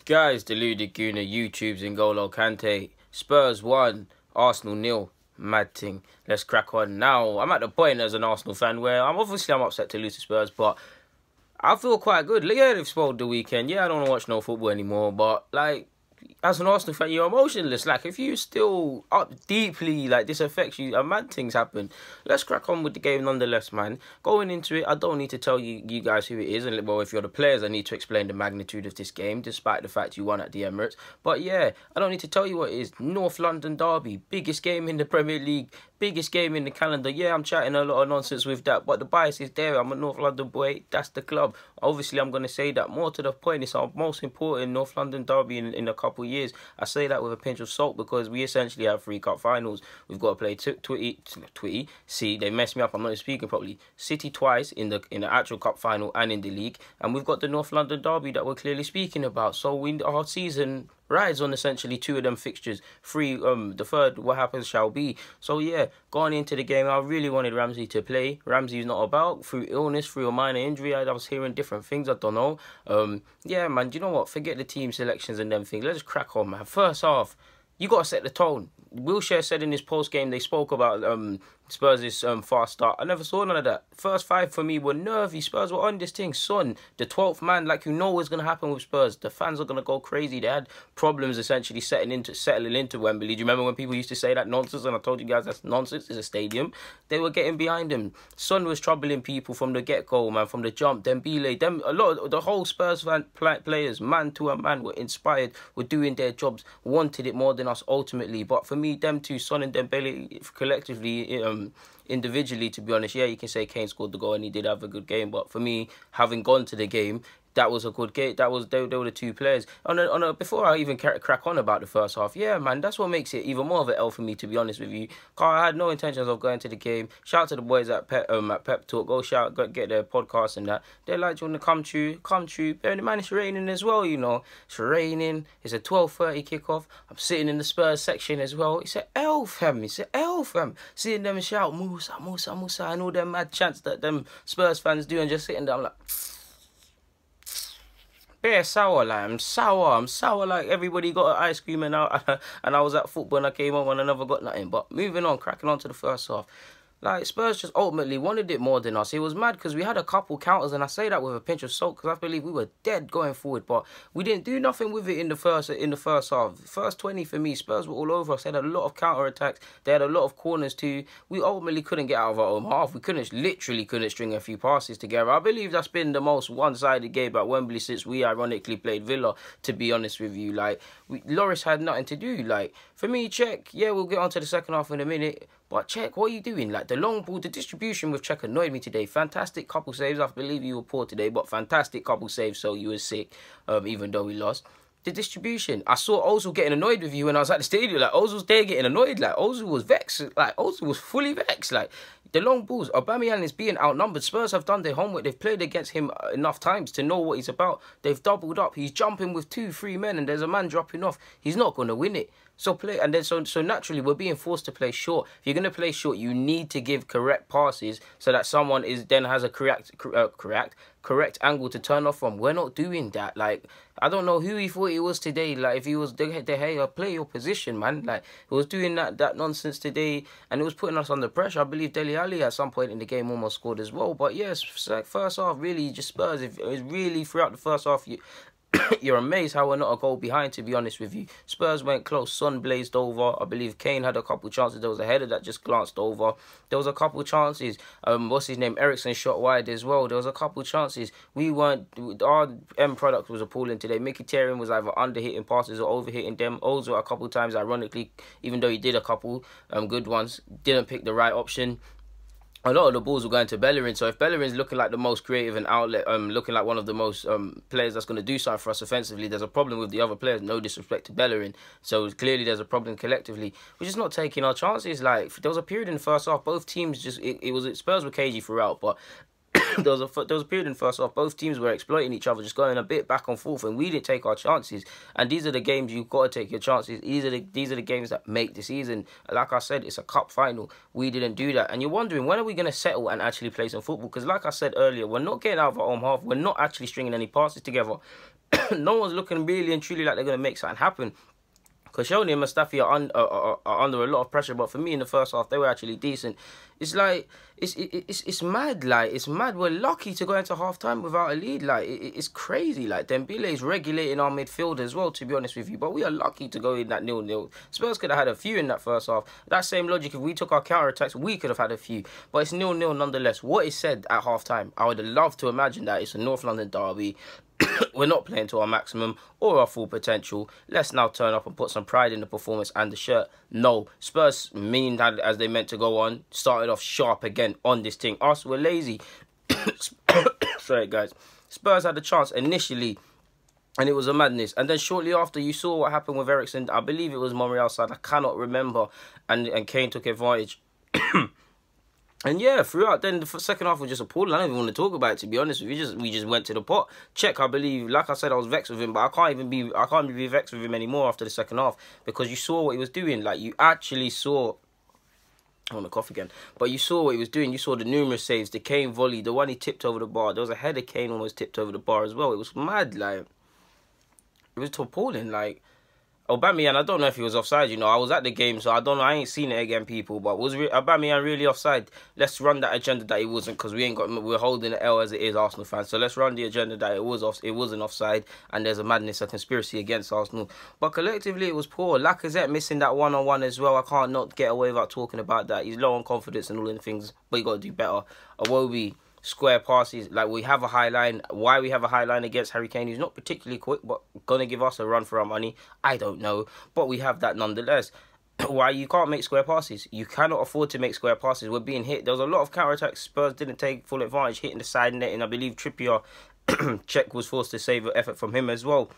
Guys, deluded Guna, YouTube's N'Golo Kante. Spurs 1, Arsenal 0. Mad thing. Let's crack on. Now, I'm at the point as an Arsenal fan where I'm upset to lose to Spurs, but I feel quite good. Yeah, they've spoiled the weekend. Yeah, I don't want to watch no football anymore, but like, as an Arsenal fan, you're emotionless. Like, if you still up deeply, like, this affects you, and mad things happen. Let's crack on with the game nonetheless, man. Going into it, I don't need to tell you guys who it is. And, well, if you're the players, I need to explain the magnitude of this game, despite the fact you won at the Emirates. But, yeah, I don't need to tell you what it is. North London derby, biggest game in the Premier League, biggest game in the calendar. Yeah, I'm chatting a lot of nonsense with that, but the bias is there. I'm a North London boy. That's the club. Obviously, I'm going to say that. More to the point, it's our most important North London derby in a couple of years. I say that with a pinch of salt because we essentially have 3 cup finals. We've got to play Twitty. See, they messed me up. I'm not speaking properly. City twice in the actual cup final and in the league, and we've got the North London derby that we're clearly speaking about. So our season rides on essentially 2 of them fixtures. 3, the third, what happens shall be. So yeah, going into the game, I really wanted Ramsey to play. Ramsey's not about, through illness, through a minor injury. I was hearing different things, I don't know. Yeah, man, do you know what? Forget the team selections and them things. Let's just crack on, man. First half, you got to set the tone. Wilshere said in his post-game, they spoke about Spurs' fast start. I never saw none of that. First 5 for me were nervy. Spurs were on this thing. Son, the 12th man, like you know what's going to happen with Spurs. The fans are going to go crazy. They had problems essentially settling into Wembley. Do you remember when people used to say that nonsense? And I told you guys that's nonsense. It's a stadium. They were getting behind him. Son was troubling people from the get-go, man, from the jump. Dembele, a lot of the whole Spurs fan players, man to a man, were inspired, were doing their jobs, wanted it more than us ultimately. But for me, them two, Son and Dembele, collectively, individually, to be honest, yeah, you can say Kane scored the goal and he did have a good game, but for me, having gone to the game, that was a good game. They were the 2 players. Before I even crack on about the first half, yeah, man, that's what makes it even more of an L for me, to be honest with you. I had no intentions of going to the game. Shout out to the boys at Pep Talk. Go get their podcast and that. They're like, you want to come true. Bearing in mind, it's raining as well, you know. It's raining. It's a 12:30 kickoff. I'm sitting in the Spurs section as well. It's an L, fam. Seeing them shout, Musa, Musa, Musa, and all them mad chants that them Spurs fans do, and just sitting there, I'm like, bare sour, like I'm sour like everybody got an ice cream and I was at football and I came home and I never got nothing. But moving on, cracking on to the first half. Like, Spurs just ultimately wanted it more than us. It was mad because we had a couple counters, and I say that with a pinch of salt because I believe we were dead going forward, but we didn't do nothing with it in the first half. First 20 for me, Spurs were all over us. They had a lot of counter attacks. They had a lot of corners too. We ultimately couldn't get out of our own half. We literally couldn't string a few passes together. I believe that's been the most one-sided game at Wembley since we ironically played Villa, to be honest with you. Like, Lloris had nothing to do. Like, for me, check. Yeah, we'll get on to the second half in a minute. But check, what are you doing? Like, the long ball, the distribution with Czech annoyed me today. Fantastic couple saves. I believe you were poor today, but fantastic couple saves, so you were sick, even though we lost. The distribution. I saw Ozil getting annoyed with you when I was at the stadium. Like, Ozil's there getting annoyed. Like, Ozil was vexed. Like, Ozil was fully vexed. Like, the long balls. Aubameyang is being outnumbered. Spurs have done their homework. They've played against him enough times to know what he's about. They've doubled up. He's jumping with 2-3 men, and there's a man dropping off. He's not going to win it. So naturally we're being forced to play short. If you're going to play short, you need to give correct passes so that someone then has a correct angle to turn off from. We're not doing that. Like, I don't know who he thought he was today. Like, if he was De Gea, play your position, man. Like, he was doing that nonsense today, and it was putting us under pressure. I believe Dele Alli at some point in the game almost scored as well. But yes, like, first half, really just Spurs. If it was really throughout the first half, you're amazed how we're not a goal behind, to be honest with you. Spurs went close. Son blazed over. I believe Kane had a couple chances. There was a header that just glanced over. There was a couple chances. What's his name? Ericsson shot wide as well. There was a couple chances. Our end product was appalling today. Mkhitaryan was either under-hitting passes or over-hitting them. Ozil a couple times, ironically, even though he did a couple good ones, didn't pick the right option. A lot of the balls were going to Bellerin, so if Bellerin's looking like the most creative and outlet, looking like one of the most players that's going to do something for us offensively, there's a problem with the other players. No disrespect to Bellerin, so clearly there's a problem collectively. We're just not taking our chances. Like, there was a period in the first half, both teams Spurs were cagey throughout, but there was a period in the first half, both teams were exploiting each other, just going a bit back and forth, and we didn't take our chances. And these are the games you've got to take your chances. These are the games that make the season. Like I said, it's a cup final. We didn't do that, and you're wondering, when are we going to settle and actually play some football? Because like I said earlier, we're not getting out of our own half. We're not actually stringing any passes together. no one's looking really and truly like they're going to make something happen. Koscielny and Mustafi are under a lot of pressure, but for me in the first half they were actually decent. It's like it's mad, like it's mad. We're lucky to go into half time without a lead. Like it's crazy. Like Dembele is regulating our midfield as well, to be honest with you. But we are lucky to go in that 0-0. Spurs could have had a few in that first half. That same logic, if we took our counter attacks, we could have had a few. But it's 0-0 nonetheless. What is said at half time, I would have loved to imagine that it's a North London derby. We're not playing to our maximum or our full potential. Let's now turn up and put some pride in the performance and the shirt. No, Spurs mean that as they meant to go on. Started off sharp again on this thing. Arsenal were lazy. Sorry, guys. Spurs had a chance initially, and it was a madness. And then shortly after, you saw what happened with Eriksen. I believe it was Monreal's side. I cannot remember. And Kane took advantage. And yeah, throughout then the second half was just appalling. I don't even want to talk about it, to be honest with you. We just went to the pot. Check, I believe, like I said, I was vexed with him, but I can't be vexed with him anymore after the second half, because you saw what he was doing. Like, you actually saw, I want to cough again, but you saw what he was doing. You saw the numerous saves, the Kane volley, the one he tipped over the bar. There was a header Kane almost tipped over the bar as well. It was mad, like, it was appalling, like. Aubameyang, I don't know if he was offside, you know. I was at the game, so I don't know. I ain't seen it again, people. But was Aubameyang really offside? Let's run that agenda that he wasn't, because we're holding the L as it is, Arsenal fans. So let's run the agenda that it wasn't offside, and there's a madness, a conspiracy against Arsenal. But collectively, it was poor. Lacazette missing that one-on-one as well. I can't not get away without talking about that. He's low on confidence and all the things, but you got to do better. Iwobi, square passes, like we have a high line. Why we have a high line against Harry Kane, who's not particularly quick, but gonna give us a run for our money, I don't know. But we have that nonetheless. Why you can't make square passes? You cannot afford to make square passes. We're being hit. There was a lot of counter-attacks. Spurs didn't take full advantage, hitting the side net, and I believe Trippier, Czech was forced to save an effort from him as well.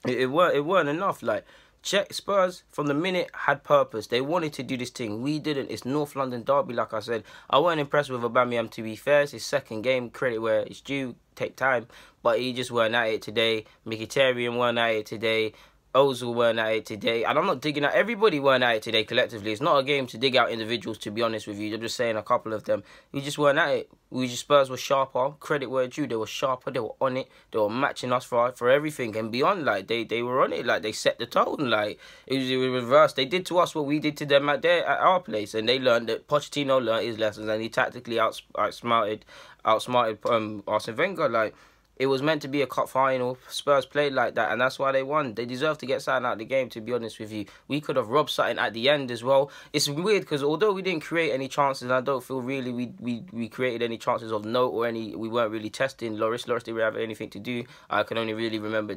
It weren't enough, like. Czech Spurs from the minute had purpose. They wanted to do this thing. We didn't. It's North London derby, like I said. I weren't impressed with Aubameyang, to be fair. It's his second game. Credit where it's due. Take time. But he just weren't at it today. Mkhitaryan weren't at it today. Ozil weren't at it today. And I'm not digging out. Everybody weren't at it today collectively. It's not a game to dig out individuals, to be honest with you. I'm just saying a couple of them. We just weren't at it. Spurs were sharper. Credit where it's due. They were sharper. They were on it. They were matching us for everything and beyond. Like, they were on it. Like, they set the tone. Like, it was reversed. They did to us what we did to them at our place. And they learned that Pochettino learned his lessons, and he tactically outsmarted Arsene Wenger. Like, it was meant to be a cup final. Spurs played like that, and that's why they won. They deserve to get something out of the game, to be honest with you. We could have robbed something at the end as well. It's weird, because although we didn't create any chances, and I don't feel really we created any chances of note, or we weren't really testing Loris didn't have anything to do. I can only really remember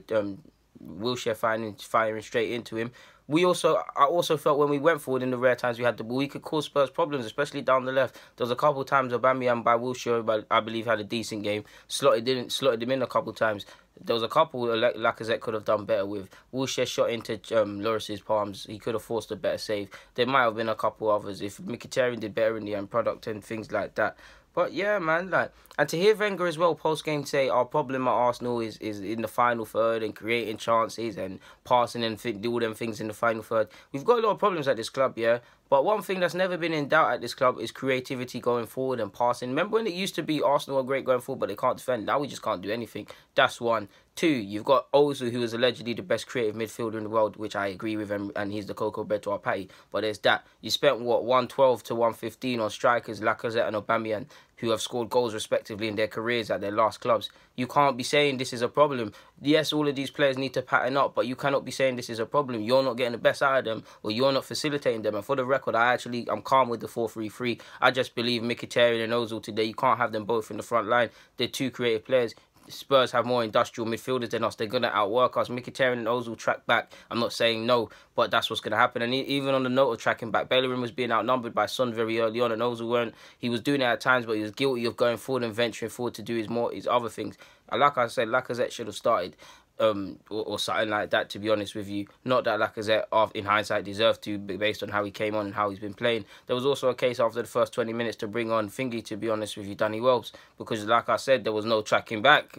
Wilshere firing straight into him. I also felt when we went forward in the rare times we had the ball, we could cause Spurs problems, especially down the left. There was a couple of times Aubameyang by Wilshere, I believe, had a decent game. Slotted him in a couple of times. There was a couple Lacazette could have done better with. Wilshere shot into Loris's palms. He could have forced a better save. There might have been a couple others if Mkhitaryan did better in the end product and things like that. But yeah, man, like, and to hear Wenger as well post-game say our problem at Arsenal is in the final third and creating chances and passing and do all them things in the final third. We've got a lot of problems at this club, yeah. But one thing that's never been in doubt at this club is creativity going forward and passing. Remember when it used to be Arsenal are great going forward, but they can't defend? Now we just can't do anything. That's one. Two, you've got Ozil, who is allegedly the best creative midfielder in the world, which I agree with, and he's the cocoa bread to our patty. But there's that. You spent, what, 112 to 115 on strikers, Lacazette and Aubameyang, who have scored goals respectively in their careers at their last clubs. You can't be saying this is a problem. Yes, all of these players need to pattern up, but you cannot be saying this is a problem. You're not getting the best out of them, or you're not facilitating them. And for the record, I'm calm with the 4-3-3. I just believe Mkhitaryan and Ozil today, you can't have them both in the front line. They're two creative players. Spurs have more industrial midfielders than us. They're going to outwork us. Mkhitaryan and Ozil track back. I'm not saying no, but that's what's going to happen. And even on the note of tracking back, Bellerin was being outnumbered by Son very early on, and Ozil weren't. He was doing it at times, but he was guilty of going forward and venturing forward to do his other things. And like I said, Lacazette should have started. Or something like that, to be honest with you. Not that Lacazette, in hindsight, deserved to, based on how he came on and how he's been playing. There was also a case after the first 20 minutes to bring on Thingy, to be honest with you, Danny Wells, because like I said, there was no tracking back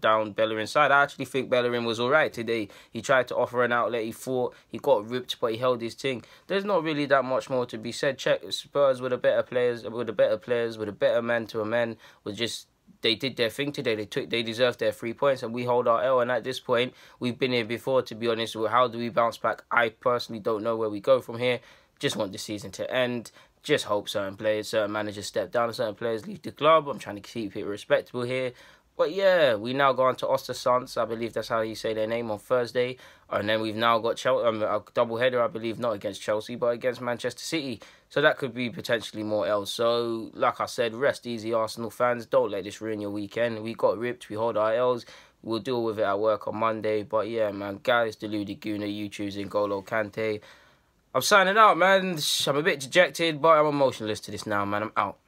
down Bellerin's side. I actually think Bellerin was alright today. He tried to offer an outlet, he fought, he got ripped, but he held his thing. There's not really that much more to be said. Check Spurs with the better players, with the better men to a men, with just they did their thing today. They deserved their 3 points, and we hold our L. And at this point, we've been here before, to be honest. How do we bounce back? I personally don't know where we go from here. Just want the season to end. Just hope certain players, certain managers step down, and certain players leave the club. I'm trying to keep it respectable here. But yeah, we now go on to Ostersund. I believe that's how you say their name, on Thursday. And then we've now got a double-header, I believe, not against Chelsea, but against Manchester City. So that could be potentially more L's. So, like I said, rest easy, Arsenal fans. Don't let this ruin your weekend. We got ripped. We hold our L's. We'll deal with it at work on Monday. But yeah, man, guys, Deluded Gooner, YouTube's N'Golo Kante. I'm signing out, man. I'm a bit dejected, but I'm emotionless to this now, man. I'm out.